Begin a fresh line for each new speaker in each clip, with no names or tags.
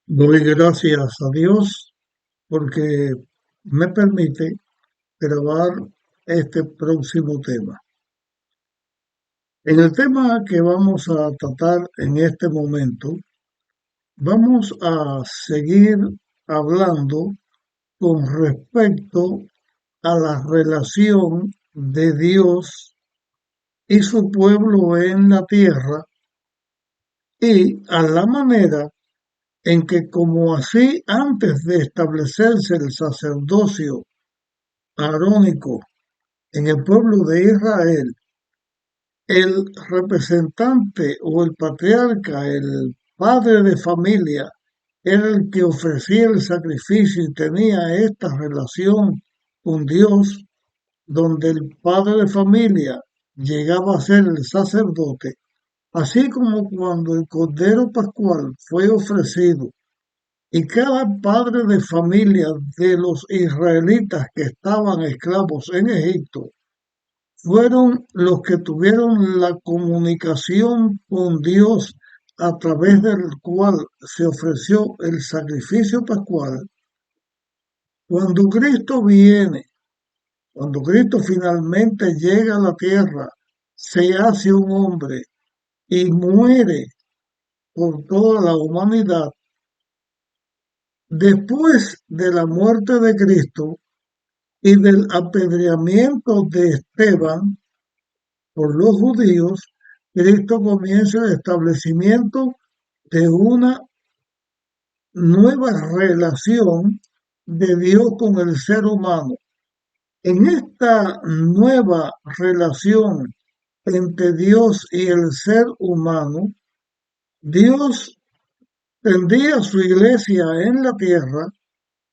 Doy gracias a Dios porque me permite grabar este próximo tema. En el tema que vamos a tratar en este momento, vamos a seguir hablando con respecto a la relación de Dios y su pueblo en la tierra y a la manera en que como así antes de establecerse el sacerdocio arónico en el pueblo de Israel, el representante o el patriarca, el padre de familia, era el que ofrecía el sacrificio y tenía esta relación con Dios, donde el padre de familia llegaba a ser el sacerdote, así como cuando el Cordero Pascual fue ofrecido y cada padre de familia de los israelitas que estaban esclavos en Egipto fueron los que tuvieron la comunicación con Dios a través del cual se ofreció el sacrificio pascual. Cuando Cristo viene, cuando Cristo finalmente llega a la tierra, se hace un hombre y muere por toda la humanidad, después de la muerte de Cristo y del apedreamiento de Esteban por los judíos, Cristo comienza el establecimiento de una nueva relación de Dios con el ser humano. En esta nueva relación entre Dios y el ser humano, Dios tendría su iglesia en la tierra,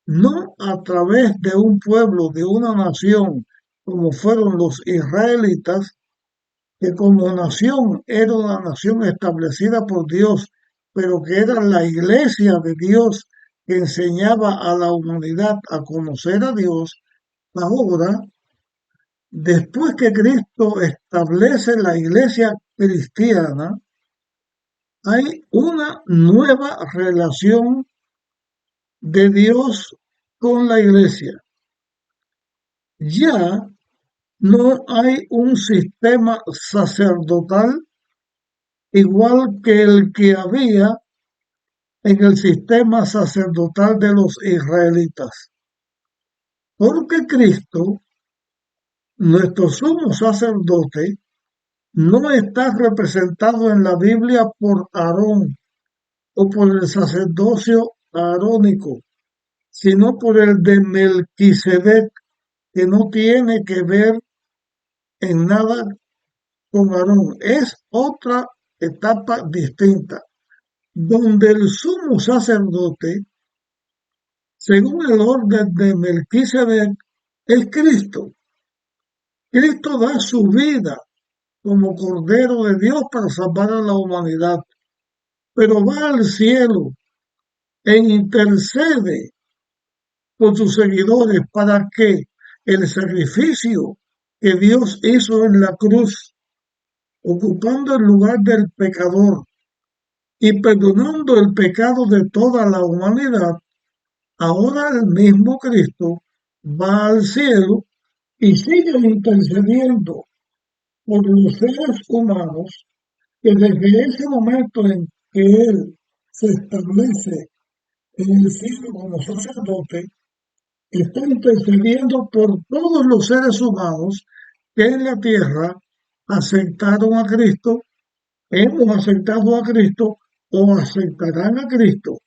no a través de un pueblo, de una nación, como fueron los israelitas, que como nación era una nación establecida por Dios, pero que era la iglesia de Dios que enseñaba a la humanidad a conocer a Dios. Ahora, después que Cristo establece la iglesia cristiana, hay una nueva relación de Dios con la iglesia. Ya no hay un sistema sacerdotal igual que el que había en el sistema sacerdotal de los israelitas. Porque Cristo, nuestro sumo sacerdote, no está representado en la Biblia por Aarón o por el sacerdocio arónico, sino por el de Melquisedec, que no tiene que ver en nada con Aarón. Es otra etapa distinta, donde el sumo sacerdote, según el orden de Melquisedec, es Cristo. Cristo da su vida como Cordero de Dios para salvar a la humanidad, pero va al cielo e intercede con sus seguidores para que el sacrificio que Dios hizo en la cruz, ocupando el lugar del pecador y perdonando el pecado de toda la humanidad, ahora el mismo Cristo va al cielo y sigue intercediendo por los seres humanos que desde ese momento en que Él se establece en el cielo como sacerdote, está intercediendo por todos los seres humanos que en la tierra aceptaron a Cristo, hemos aceptado a Cristo o aceptarán a Cristo,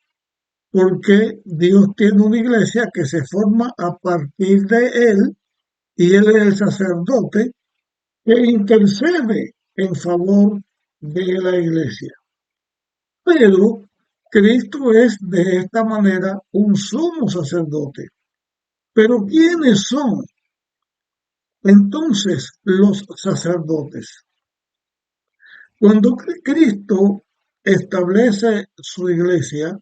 porque Dios tiene una iglesia que se forma a partir de Él y Él es el sacerdote que intercede en favor de la iglesia. Pero Cristo es de esta manera un sumo sacerdote. Pero ¿quiénes son entonces los sacerdotes? Cuando Cristo establece su iglesia,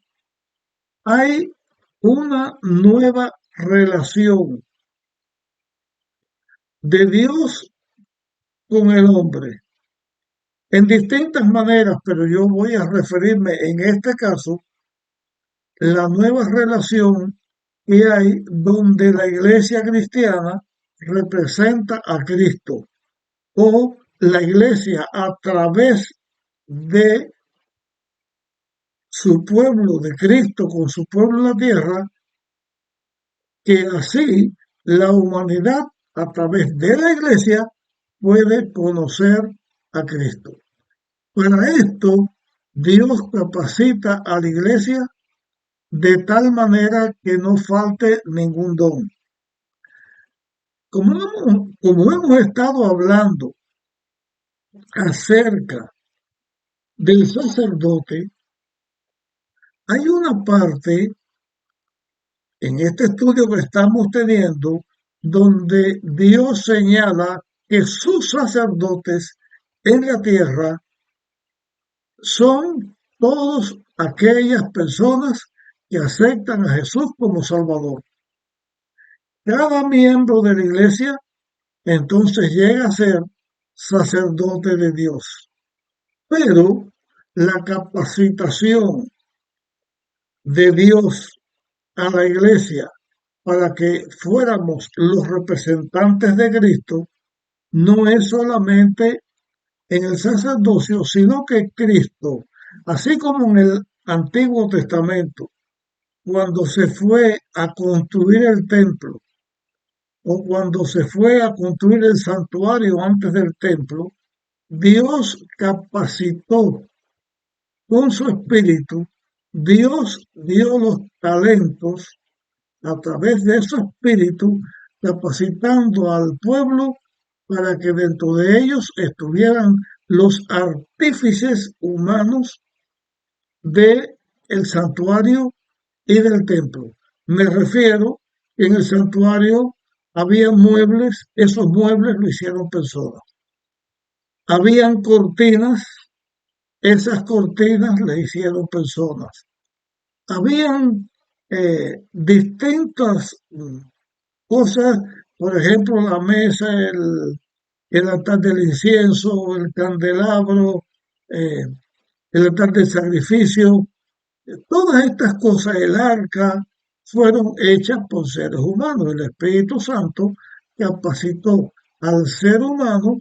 hay una nueva relación de Dios con el hombre en distintas maneras, pero yo voy a referirme en este caso la nueva relación que hay donde la iglesia cristiana representa a Cristo o la iglesia a través de su pueblo, de Cristo con su pueblo en la tierra, que así la humanidad a través de la iglesia puede conocer a Cristo. Para esto, Dios capacita a la iglesia de tal manera que no falte ningún don. Como hemos estado hablando acerca del sacerdote, hay una parte en este estudio que estamos teniendo donde Dios señala que sus sacerdotes en la tierra son todas aquellas personas que aceptan a Jesús como Salvador. Cada miembro de la iglesia entonces llega a ser sacerdote de Dios. Pero la capacitación de Dios a la iglesia para que fuéramos los representantes de Cristo no es solamente en el sacerdocio, sino que Cristo, así como en el Antiguo Testamento, cuando se fue a construir el templo o cuando se fue a construir el santuario antes del templo, Dios capacitó con su espíritu, Dios dio los talentos a través de su espíritu, capacitando al pueblo para que dentro de ellos estuvieran los artífices humanos del santuario y del templo. Me refiero que en el santuario había muebles, esos muebles lo hicieron personas. Habían cortinas, esas cortinas le hicieron personas. Habían distintas cosas, por ejemplo, la mesa, el altar del incienso, el candelabro, eh, el altar del sacrificio, todas estas cosas, el arca, fueron hechas por seres humanos. El Espíritu Santo capacitó al ser humano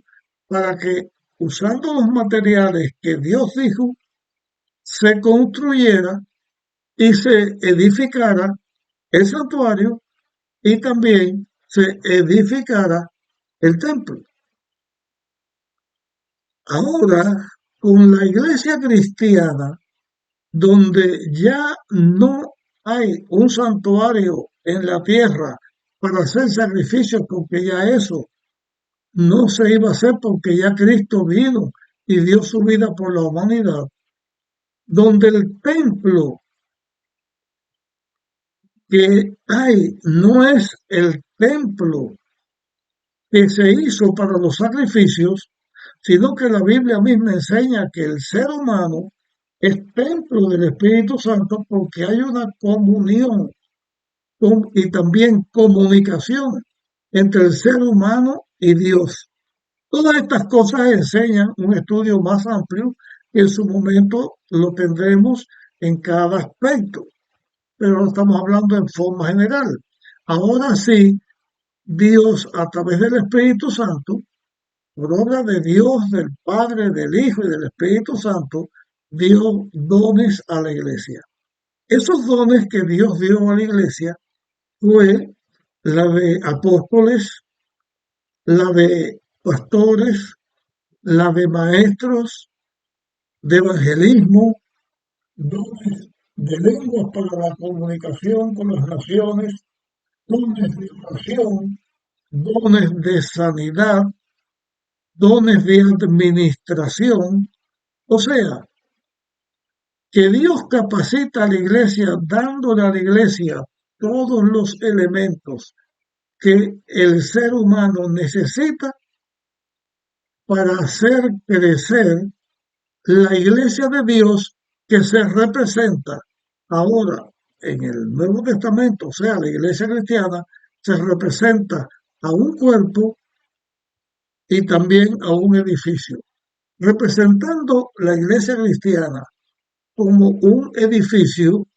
para que, usando los materiales que Dios dijo, se construyera y se edificara el santuario y también se edificara el templo. Ahora, con la iglesia cristiana, donde ya no hay un santuario en la tierra para hacer sacrificios, porque ya eso no se iba a hacer porque ya Cristo vino y dio su vida por la humanidad, donde el templo que hay no es el templo que se hizo para los sacrificios, sino que la Biblia misma enseña que el ser humano es templo del Espíritu Santo porque hay una comunión y también comunicación entre el ser humano y Dios. Todas estas cosas enseñan un estudio más amplio que en su momento lo tendremos en cada aspecto, pero lo estamos hablando en forma general. Ahora sí, Dios a través del Espíritu Santo, por obra de Dios, del Padre, del Hijo y del Espíritu Santo, dio dones a la iglesia. Esos dones que Dios dio a la iglesia fue la de apóstoles, la de pastores, la de maestros, de evangelismo, dones de lenguas para la comunicación con las naciones, dones de oración, dones de sanidad, dones de administración. O sea, que Dios capacita a la iglesia dándole a la iglesia todos los elementos que el ser humano necesita para hacer crecer la iglesia de Dios que se representa ahora en el Nuevo Testamento, o sea, la iglesia cristiana, se representa a un cuerpo y también a un edificio. Representando la iglesia cristiana como un edificio,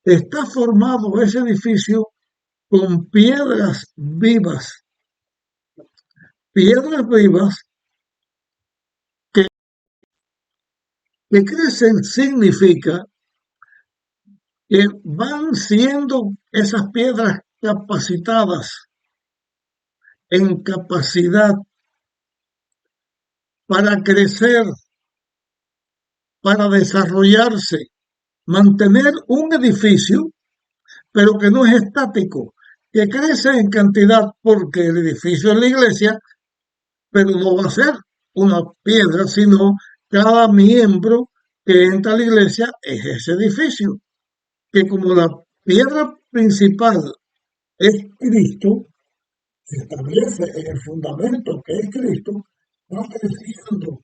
está formado ese edificio con piedras vivas que, que crecen significa que van siendo esas piedras capacitadas en capacidad para crecer, para desarrollarse, mantener un edificio, pero que no es estático, que crece en cantidad porque el edificio es la iglesia, pero no va a ser una piedra, sino cada miembro que entra a la iglesia es ese edificio, que como la piedra principal es Cristo, se establece en el fundamento que es Cristo, va creciendo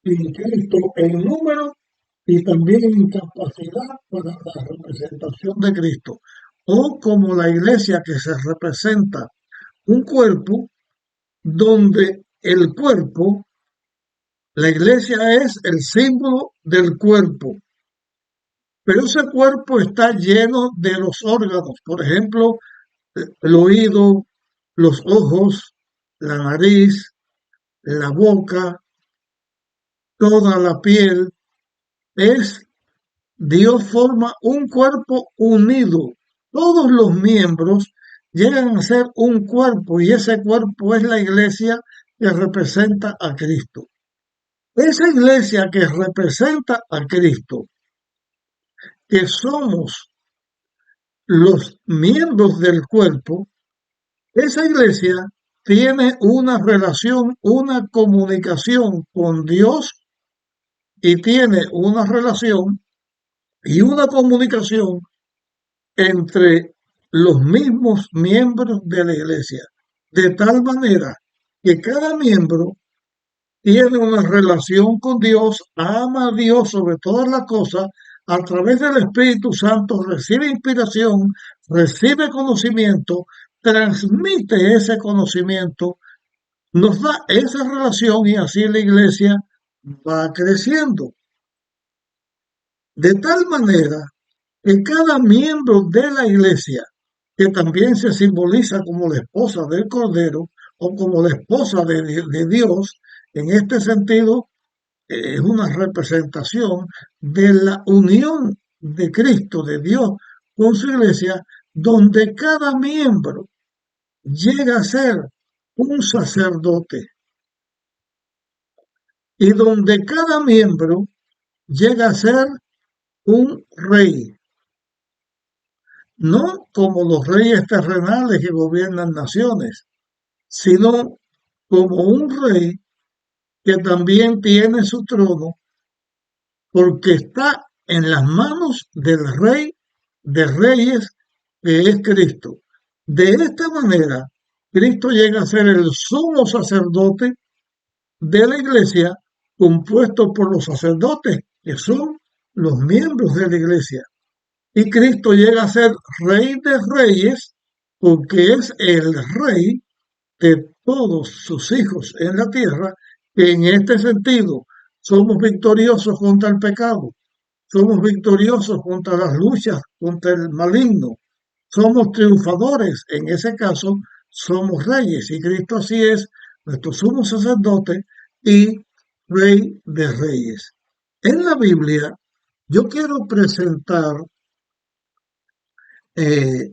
en Cristo en número y también en capacidad para la representación de Cristo. O como la iglesia que se representa un cuerpo donde el cuerpo, la iglesia es el símbolo del cuerpo, pero ese cuerpo está lleno de los órganos, por ejemplo, el oído, los ojos, la nariz, la boca, toda la piel. Es Dios forma un cuerpo unido. Todos los miembros llegan a ser un cuerpo y ese cuerpo es la iglesia que representa a Cristo. Esa iglesia que representa a Cristo, que somos los miembros del cuerpo, esa iglesia tiene una relación, una comunicación con Dios y tiene una relación y una comunicación entre los mismos miembros de la iglesia, de tal manera que cada miembro tiene una relación con Dios, ama a Dios sobre todas las cosas, a través del Espíritu Santo recibe inspiración, recibe conocimiento, transmite ese conocimiento, nos da esa relación y así la iglesia va creciendo. De tal manera que cada miembro de la iglesia, que también se simboliza como la esposa del Cordero o como la esposa de Dios, en este sentido es una representación de la unión de Cristo, de Dios, con su iglesia, donde cada miembro llega a ser un sacerdote y donde cada miembro llega a ser un rey. No como los reyes terrenales que gobiernan naciones, sino como un rey que también tiene su trono porque está en las manos del rey de reyes que es Cristo. De esta manera, Cristo llega a ser el sumo sacerdote de la iglesia compuesto por los sacerdotes que son los miembros de la iglesia. Y Cristo llega a ser rey de reyes porque es el rey de todos sus hijos en la tierra, que en este sentido somos victoriosos contra el pecado, somos victoriosos contra las luchas, contra el maligno, somos triunfadores, en ese caso somos reyes y Cristo así es nuestro sumo sacerdote y rey de reyes. En la Biblia yo quiero presentar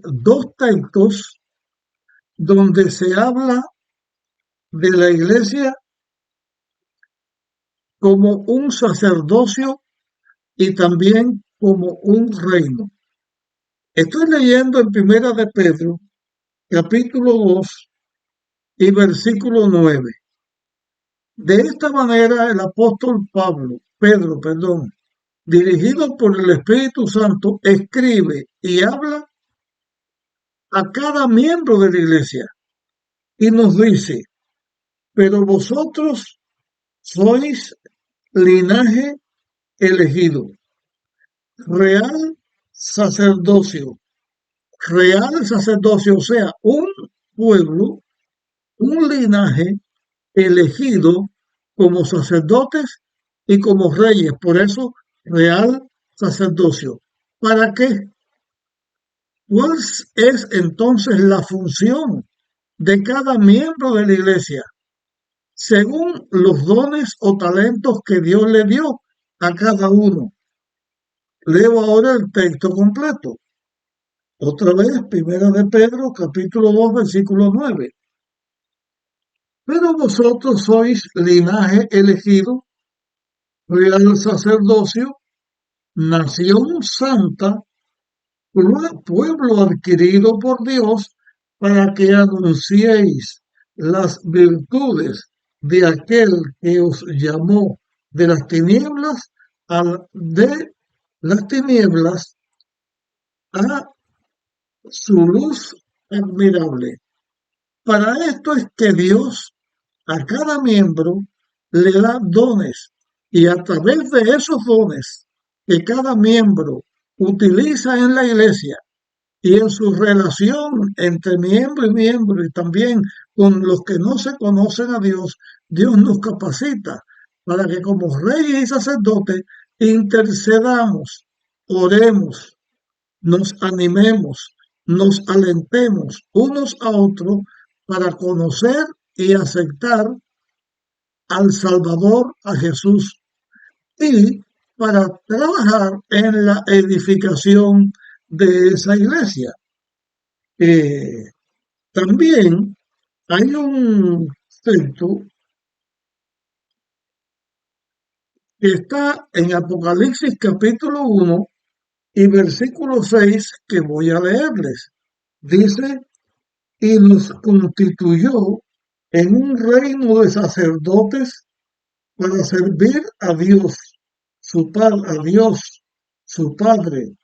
dos textos donde se habla de la iglesia como un sacerdocio y también como un reino. Estoy leyendo en Primera de Pedro, capítulo 2 y versículo 9. De esta manera el apóstol Pedro, dirigido por el Espíritu Santo, escribe y habla a cada miembro de la iglesia y nos dice, pero vosotros sois linaje elegido, real sacerdocio, o sea, un pueblo, un linaje elegido como sacerdotes y como reyes, por eso real sacerdocio. ¿Para qué? ¿Cuál es entonces la función de cada miembro de la iglesia, según los dones o talentos que Dios le dio a cada uno? Leo ahora el texto completo. Otra vez, Primera de Pedro, capítulo 2, versículo 9. Pero vosotros sois linaje elegido, real sacerdocio, nación santa, pueblo adquirido por Dios, para que anunciéis las virtudes de aquel que os llamó de las tinieblas de las tinieblas a su luz admirable. Para esto es que Dios a cada miembro le da dones, y a través de esos dones que cada miembro utiliza en la iglesia y en su relación entre miembro y miembro, y también con los que no se conocen a Dios, Dios nos capacita para que como reyes y sacerdotes intercedamos, oremos, nos animemos, nos alentemos unos a otros para conocer y aceptar al Salvador, a Jesús, y para trabajar en la edificación de esa iglesia. Eh, También hay un texto que está en Apocalipsis capítulo 1 y versículo 6 que voy a leerles. Dice, y nos constituyó en un reino de sacerdotes para servir a Dios, a Dios, su Padre.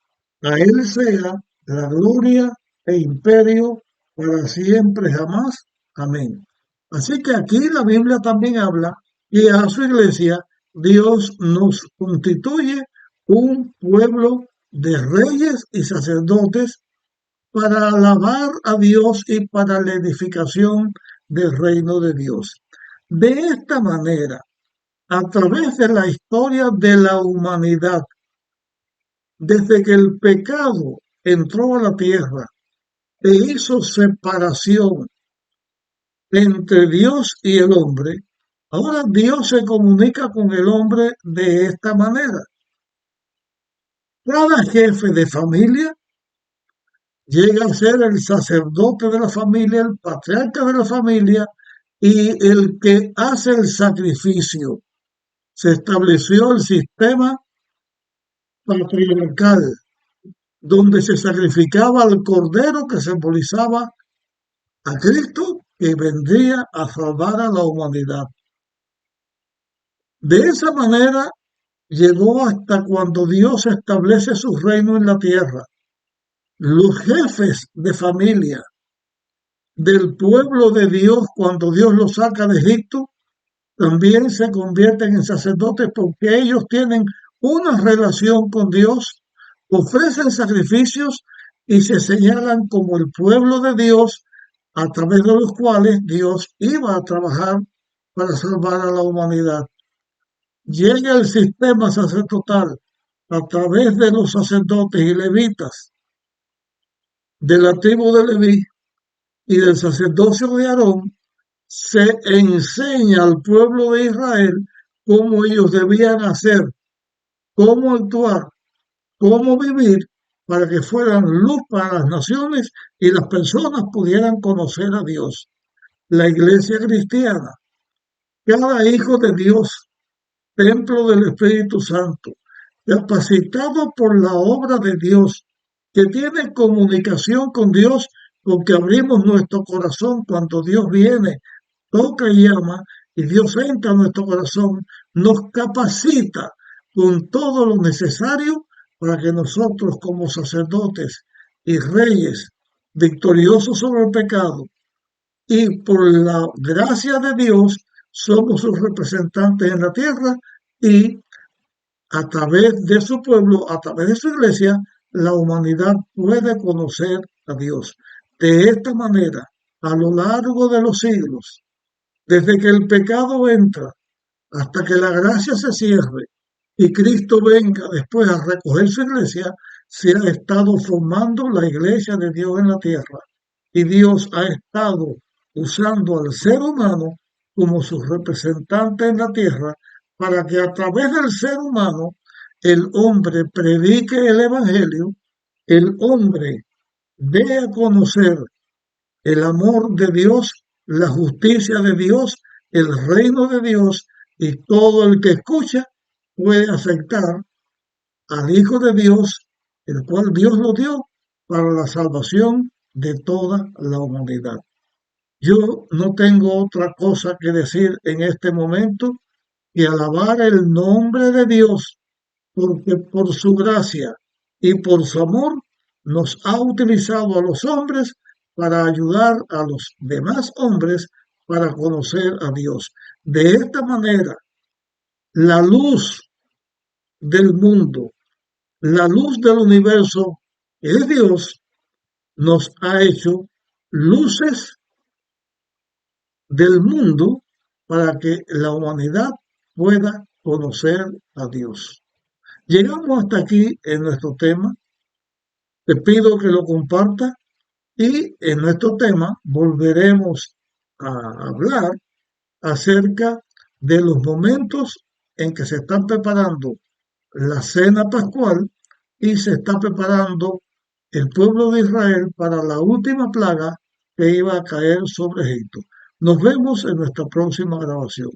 A Él sea la gloria e imperio para siempre jamás. Amén. Así que aquí la Biblia también habla y a su iglesia Dios nos constituye un pueblo de reyes y sacerdotes para alabar a Dios y para la edificación del reino de Dios. De esta manera, a través de la historia de la humanidad, desde que el pecado entró a la tierra e hizo separación entre Dios y el hombre, ahora Dios se comunica con el hombre de esta manera. Cada jefe de familia llega a ser el sacerdote de la familia, el patriarca de la familia y el que hace el sacrificio. Se estableció el sistema patriarcal, donde se sacrificaba al cordero que simbolizaba a Cristo que vendría a salvar a la humanidad. De esa manera llegó hasta cuando Dios establece su reino en la tierra. Los jefes de familia del pueblo de Dios, cuando Dios los saca de Egipto, también se convierten en sacerdotes porque ellos tienen una relación con Dios, ofrecen sacrificios y se señalan como el pueblo de Dios a través de los cuales Dios iba a trabajar para salvar a la humanidad. Llega el sistema sacerdotal a través de los sacerdotes y levitas de la tribu de Leví y del sacerdocio de Aarón. Se enseña al pueblo de Israel cómo ellos debían hacer, cómo actuar, cómo vivir para que fueran luz para las naciones y las personas pudieran conocer a Dios. La iglesia cristiana, cada hijo de Dios, templo del Espíritu Santo, capacitado por la obra de Dios, que tiene comunicación con Dios, porque abrimos nuestro corazón cuando Dios viene, toca y llama, y Dios entra a nuestro corazón, nos capacita con todo lo necesario para que nosotros como sacerdotes y reyes victoriosos sobre el pecado y por la gracia de Dios somos sus representantes en la tierra y a través de su pueblo, a través de su iglesia, la humanidad puede conocer a Dios. De esta manera, a lo largo de los siglos, desde que el pecado entra hasta que la gracia se cierre, y Cristo venga después a recoger su iglesia, se ha estado formando la iglesia de Dios en la tierra. Y Dios ha estado usando al ser humano como su representante en la tierra para que a través del ser humano el hombre predique el evangelio, el hombre dé a conocer el amor de Dios, la justicia de Dios, el reino de Dios, y todo el que escucha puede aceptar al Hijo de Dios, el cual Dios lo dio para la salvación de toda la humanidad. Yo no tengo otra cosa que decir en este momento que alabar el nombre de Dios, porque por su gracia y por su amor nos ha utilizado a los hombres para ayudar a los demás hombres para conocer a Dios. De esta manera, la luz del mundo, la luz del universo, es Dios, nos ha hecho luces del mundo para que la humanidad pueda conocer a Dios. Llegamos hasta aquí en nuestro tema. Te pido que lo compartas y en nuestro tema volveremos a hablar acerca de los momentos en que se está preparando la cena pascual y se está preparando el pueblo de Israel para la última plaga que iba a caer sobre Egipto. Nos vemos en nuestra próxima grabación.